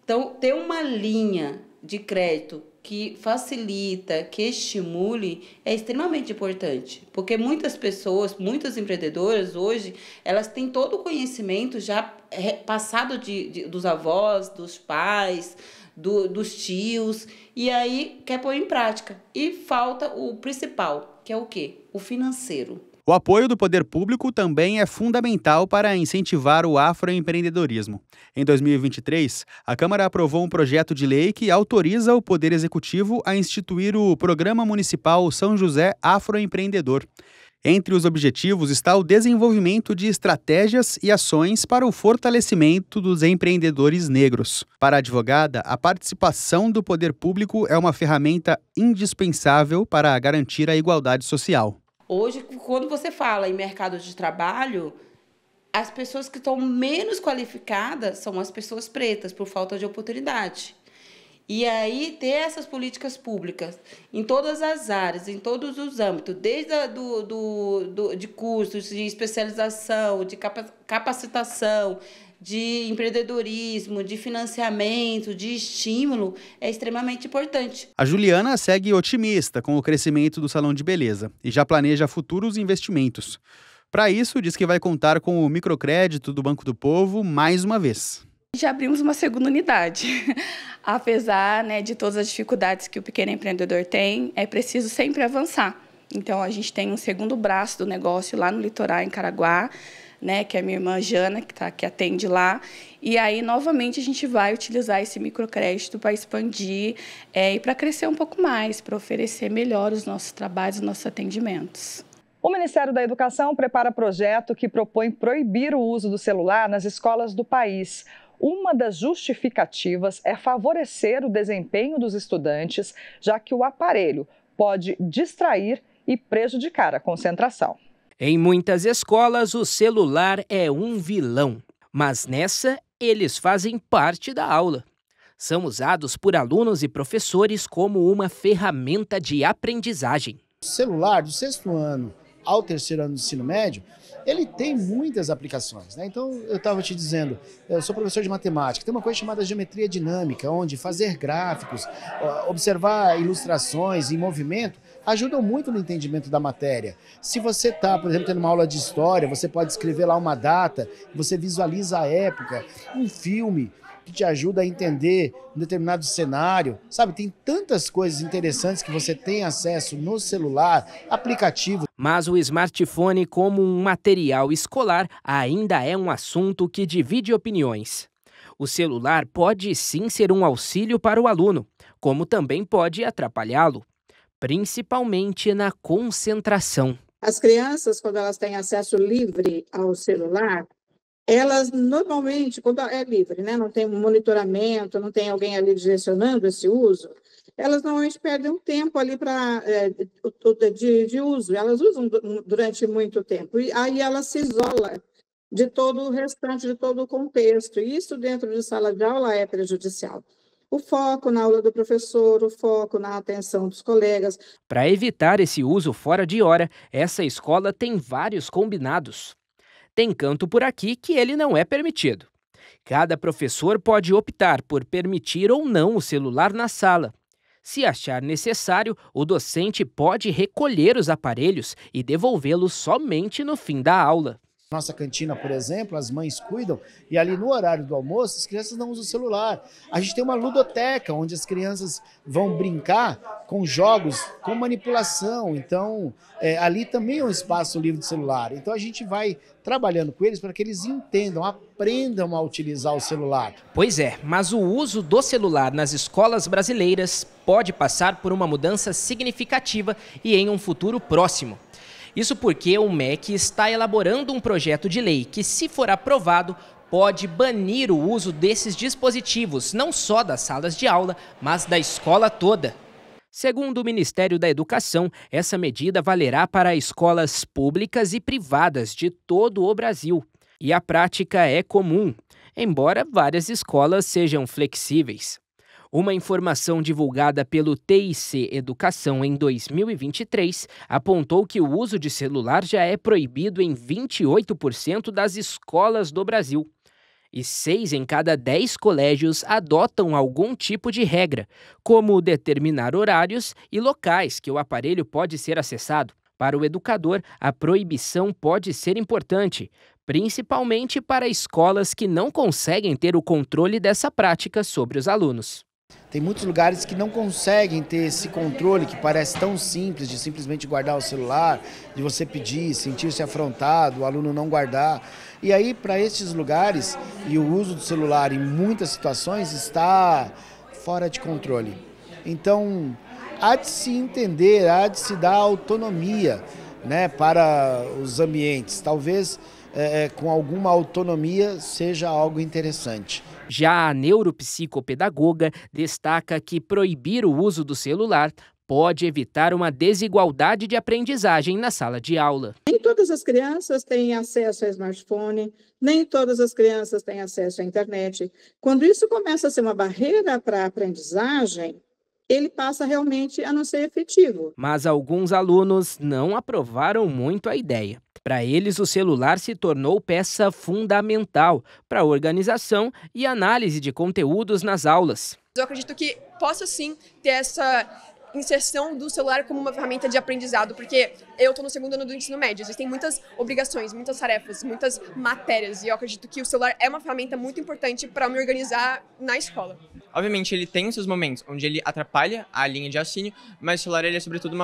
Então, ter uma linha de crédito que facilita, que estimule, é extremamente importante. Porque muitas pessoas, muitas empreendedoras hoje, elas têm todo o conhecimento já passado dos avós, dos pais, dos tios, e aí quer pôr em prática. E falta o principal, que é o quê? O financeiro. O apoio do poder público também é fundamental para incentivar o afroempreendedorismo. Em 2023, a Câmara aprovou um projeto de lei que autoriza o Poder Executivo a instituir o Programa Municipal São José Afroempreendedor. Entre os objetivos está o desenvolvimento de estratégias e ações para o fortalecimento dos empreendedores negros. Para a advogada, a participação do poder público é uma ferramenta indispensável para garantir a igualdade social. Hoje, quando você fala em mercado de trabalho, as pessoas que estão menos qualificadas são as pessoas pretas, por falta de oportunidade. E aí, ter essas políticas públicas em todas as áreas, em todos os âmbitos, desde de cursos, de especialização, de capacitação, de empreendedorismo, de financiamento, de estímulo, é extremamente importante. A Juliana segue otimista com o crescimento do salão de beleza e já planeja futuros investimentos. Para isso, diz que vai contar com o microcrédito do Banco do Povo mais uma vez. Já abrimos uma segunda unidade. Apesar, de todas as dificuldades que o pequeno empreendedor tem, é preciso sempre avançar. Então, a gente tem um segundo braço do negócio lá no litoral, em Caraguá, que é a minha irmã Jana, que atende lá. E aí, novamente, a gente vai utilizar esse microcrédito para expandir e para crescer um pouco mais, para oferecer melhor os nossos trabalhos, os nossos atendimentos. O Ministério da Educação prepara projeto que propõe proibir o uso do celular nas escolas do país. Uma das justificativas é favorecer o desempenho dos estudantes, já que o aparelho pode distrair e prejudicar a concentração. Em muitas escolas, o celular é um vilão, mas nessa, eles fazem parte da aula. São usados por alunos e professores como uma ferramenta de aprendizagem. O celular, do 6º ano ao 3º ano do ensino médio, ele tem muitas aplicações, Então, eu estava te dizendo, eu sou professor de matemática, tem uma coisa chamada geometria dinâmica, onde fazer gráficos, observar ilustrações em movimento, ajudam muito no entendimento da matéria. Se você está, por exemplo, tendo uma aula de história, você pode escrever lá uma data, você visualiza a época, um filme, que te ajuda a entender um determinado cenário, sabe? Tem tantas coisas interessantes que você tem acesso no celular, aplicativo. Mas o smartphone como um material escolar ainda é um assunto que divide opiniões. O celular pode sim ser um auxílio para o aluno, como também pode atrapalhá-lo, principalmente na concentração. As crianças, quando elas têm acesso livre ao celular, elas normalmente, quando é livre, né, não tem um monitoramento, não tem alguém ali direcionando esse uso, elas normalmente perdem um tempo ali de uso, elas usam durante muito tempo, e aí ela se isola de todo o restante, de todo o contexto, e isso dentro de sala de aula é prejudicial. O foco na aula do professor, o foco na atenção dos colegas. Para evitar esse uso fora de hora, essa escola tem vários combinados. Tem canto por aqui que ele não é permitido. Cada professor pode optar por permitir ou não o celular na sala. Se achar necessário, o docente pode recolher os aparelhos e devolvê-los somente no fim da aula. Nossa cantina, por exemplo, as mães cuidam e ali no horário do almoço as crianças não usam o celular. A gente tem uma ludoteca onde as crianças vão brincar com jogos, com manipulação. Então, ali também é um espaço livre de celular. Então a gente vai trabalhando com eles para que eles entendam, aprendam a utilizar o celular. Pois é, mas o uso do celular nas escolas brasileiras pode passar por uma mudança significativa e em um futuro próximo. Isso porque o MEC está elaborando um projeto de lei que, se for aprovado, pode banir o uso desses dispositivos, não só das salas de aula, mas da escola toda. Segundo o Ministério da Educação, essa medida valerá para escolas públicas e privadas de todo o Brasil. E a prática é comum, embora várias escolas sejam flexíveis. Uma informação divulgada pelo TIC Educação em 2023 apontou que o uso de celular já é proibido em 28% das escolas do Brasil. E 6 em cada 10 colégios adotam algum tipo de regra, como determinar horários e locais que o aparelho pode ser acessado. Para o educador, a proibição pode ser importante, principalmente para escolas que não conseguem ter o controle dessa prática sobre os alunos. Tem muitos lugares que não conseguem ter esse controle que parece tão simples, de simplesmente guardar o celular, de você pedir, sentir-se afrontado, o aluno não guardar. E aí, para esses lugares, e o uso do celular em muitas situações está fora de controle. Então, há de se entender, há de se dar autonomia, né, para os ambientes. Talvez com alguma autonomia seja algo interessante. Já a neuropsicopedagoga destaca que proibir o uso do celular pode evitar uma desigualdade de aprendizagem na sala de aula. Nem todas as crianças têm acesso a smartphone, nem todas as crianças têm acesso à internet. Quando isso começa a ser uma barreira para a aprendizagem, ele passa realmente a não ser efetivo. Mas alguns alunos não aprovaram muito a ideia. Para eles, o celular se tornou peça fundamental para a organização e análise de conteúdos nas aulas. Eu acredito que possa sim ter essa inserção do celular como uma ferramenta de aprendizado, porque eu estou no segundo ano do ensino médio, existem muitas obrigações, muitas tarefas, muitas matérias, e eu acredito que o celular é uma ferramenta muito importante para me organizar na escola. Obviamente ele tem os seus momentos onde ele atrapalha a linha de raciocínio, mas o celular ele é sobretudo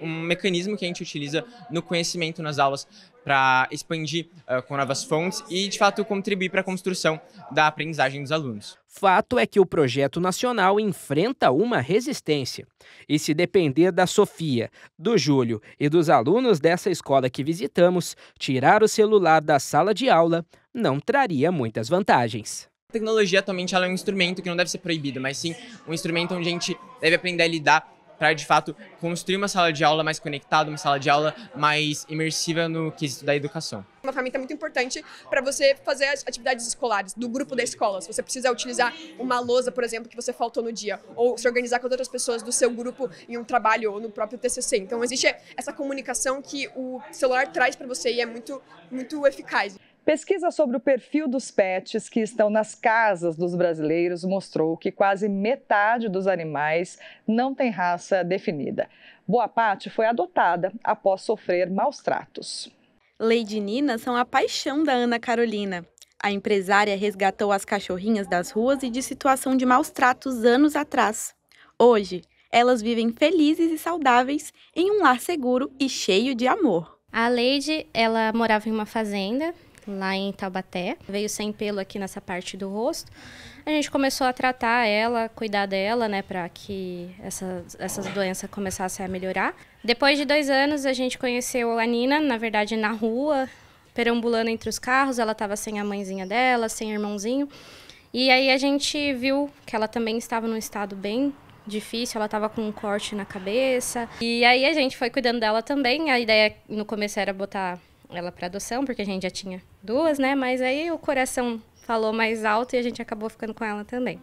um mecanismo que a gente utiliza no conhecimento nas aulas para expandir com novas fontes e, de fato, contribuir para a construção da aprendizagem dos alunos. Fato é que o projeto nacional enfrenta uma resistência. E se depender da Sofia, do Júlio e dos alunos dessa escola que visitamos, tirar o celular da sala de aula não traria muitas vantagens. A tecnologia atualmente ela é um instrumento que não deve ser proibido, mas sim um instrumento onde a gente deve aprender a lidar para, de fato, construir uma sala de aula mais conectada, uma sala de aula mais imersiva no quesito da educação. Uma ferramenta muito importante para você fazer as atividades escolares, do grupo da escola. Se você precisa utilizar uma lousa, por exemplo, que você faltou no dia, ou se organizar com outras pessoas do seu grupo em um trabalho ou no próprio TCC. Então, existe essa comunicação que o celular traz para você e é muito, muito eficaz. Pesquisa sobre o perfil dos pets que estão nas casas dos brasileiros mostrou que quase metade dos animais não tem raça definida. Boa parte foi adotada após sofrer maus tratos. Lady e Nina são a paixão da Ana Carolina. A empresária resgatou as cachorrinhas das ruas e de situação de maus tratos anos atrás. Hoje, elas vivem felizes e saudáveis em um lar seguro e cheio de amor. A Leide, ela morava em uma fazenda, lá em Taubaté. Veio sem pelo aqui nessa parte do rosto. A gente começou a tratar ela, cuidar dela, né, para que essas doenças começassem a melhorar. Depois de 2 anos, a gente conheceu a Nina, na verdade, na rua, perambulando entre os carros. Ela estava sem a mãezinha dela, sem o irmãozinho. E aí a gente viu que ela também estava num estado bem difícil, ela estava com um corte na cabeça. E aí a gente foi cuidando dela também. A ideia no começo era botar ela para adoção, porque a gente já tinha 2, né? Mas aí o coração falou mais alto e a gente acabou ficando com ela também.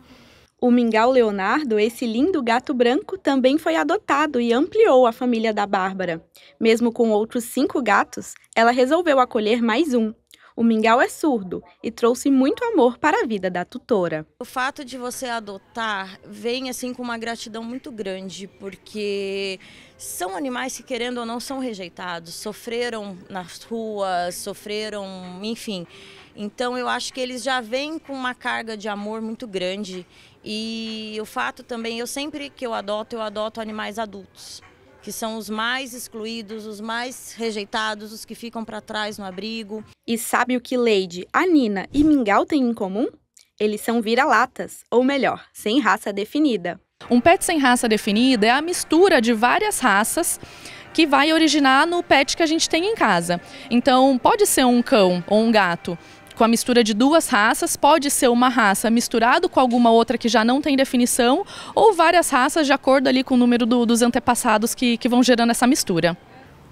O Mingau Leonardo, esse lindo gato branco, também foi adotado e ampliou a família da Bárbara. Mesmo com outros 5 gatos, ela resolveu acolher mais um. O Mingau é surdo e trouxe muito amor para a vida da tutora. O fato de você adotar vem assim com uma gratidão muito grande, porque são animais que, querendo ou não, são rejeitados, sofreram nas ruas, sofreram, enfim. Então eu acho que eles já vêm com uma carga de amor muito grande. E o fato também, sempre que eu adoto animais adultos, que são os mais excluídos, os mais rejeitados, os que ficam para trás no abrigo. E sabe o que Leide, a Nina e Mingau têm em comum? Eles são vira-latas, ou melhor, sem raça definida. Um pet sem raça definida é a mistura de várias raças que vai originar no pet que a gente tem em casa. Então, pode ser um cão ou um gato com a mistura de 2 raças, pode ser uma raça misturado com alguma outra que já não tem definição, ou várias raças de acordo ali com o número dos antepassados que vão gerando essa mistura.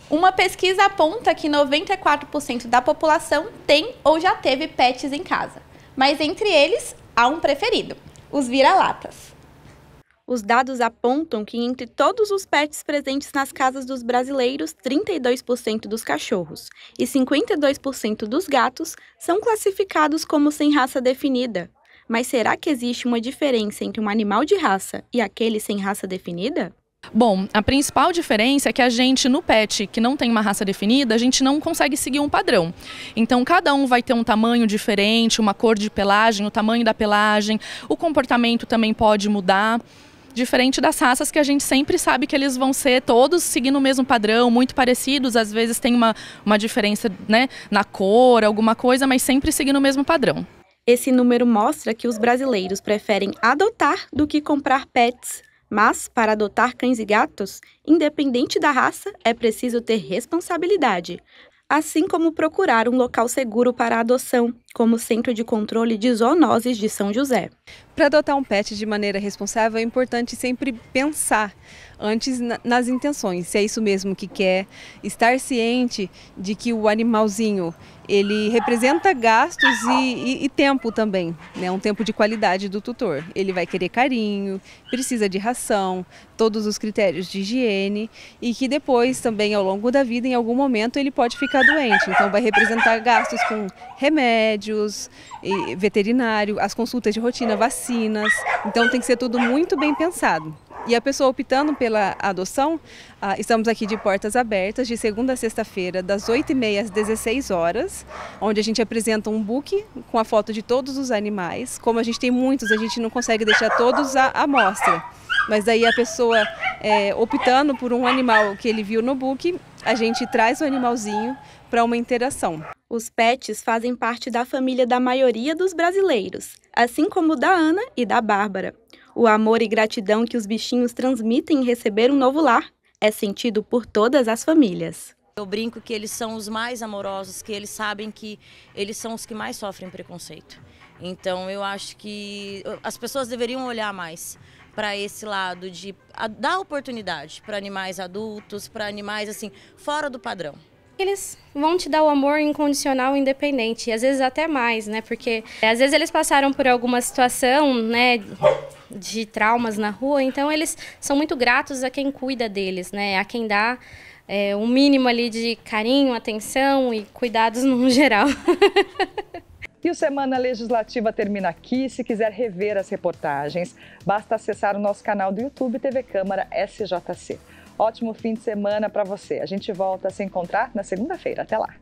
Uma pesquisa aponta que 94% da população tem ou já teve pets em casa. Mas entre eles, há um preferido, os vira-latas. Os dados apontam que entre todos os pets presentes nas casas dos brasileiros, 32% dos cachorros e 52% dos gatos são classificados como sem raça definida. Mas será que existe uma diferença entre um animal de raça e aquele sem raça definida? Bom, a principal diferença é que a gente, no pet que não tem uma raça definida, a gente não consegue seguir um padrão. Então, cada um vai ter um tamanho diferente, uma cor de pelagem, o tamanho da pelagem, o comportamento também pode mudar. Diferente das raças que a gente sempre sabe que eles vão ser todos seguindo o mesmo padrão, muito parecidos, às vezes tem uma diferença, né, na cor, alguma coisa, mas sempre seguindo o mesmo padrão. Esse número mostra que os brasileiros preferem adotar do que comprar pets. Mas, para adotar cães e gatos, independente da raça, é preciso ter responsabilidade. Assim como procurar um local seguro para a adoção, como o Centro de Controle de Zoonoses de São José. Para adotar um pet de maneira responsável, é importante sempre pensar antes nas intenções, se é isso mesmo que quer, estar ciente de que o animalzinho ele representa gastos e tempo também, né? Um tempo de qualidade do tutor. Ele vai querer carinho, precisa de ração, todos os critérios de higiene e que depois também ao longo da vida, em algum momento, ele pode ficar doente. Então vai representar gastos com remédios, veterinário, as consultas de rotina, vacinas. Então tem que ser tudo muito bem pensado. E a pessoa optando pela adoção, estamos aqui de portas abertas, de segunda a sexta-feira, das 8h30 às 16 horas, onde a gente apresenta um book com a foto de todos os animais. Como a gente tem muitos, a gente não consegue deixar todos à mostra. Mas daí a pessoa, optando por um animal que ele viu no book, a gente traz o animalzinho para uma interação. Os pets fazem parte da família da maioria dos brasileiros, assim como da Ana e da Bárbara. O amor e gratidão que os bichinhos transmitem em receber um novo lar é sentido por todas as famílias. Eu brinco que eles são os mais amorosos, que eles sabem que eles são os que mais sofrem preconceito. Então eu acho que as pessoas deveriam olhar mais para esse lado de dar oportunidade para animais adultos, para animais assim fora do padrão. Eles vão te dar o amor incondicional independente, e às vezes até mais, né? Porque às vezes eles passaram por alguma situação, né, de traumas na rua, então eles são muito gratos a quem cuida deles, né? A quem dá um mínimo ali de carinho, atenção e cuidados no geral. E o Semana Legislativa termina aqui. Se quiser rever as reportagens, basta acessar o nosso canal do YouTube TV Câmara SJC. Ótimo fim de semana para você. A gente volta a se encontrar na segunda-feira. Até lá.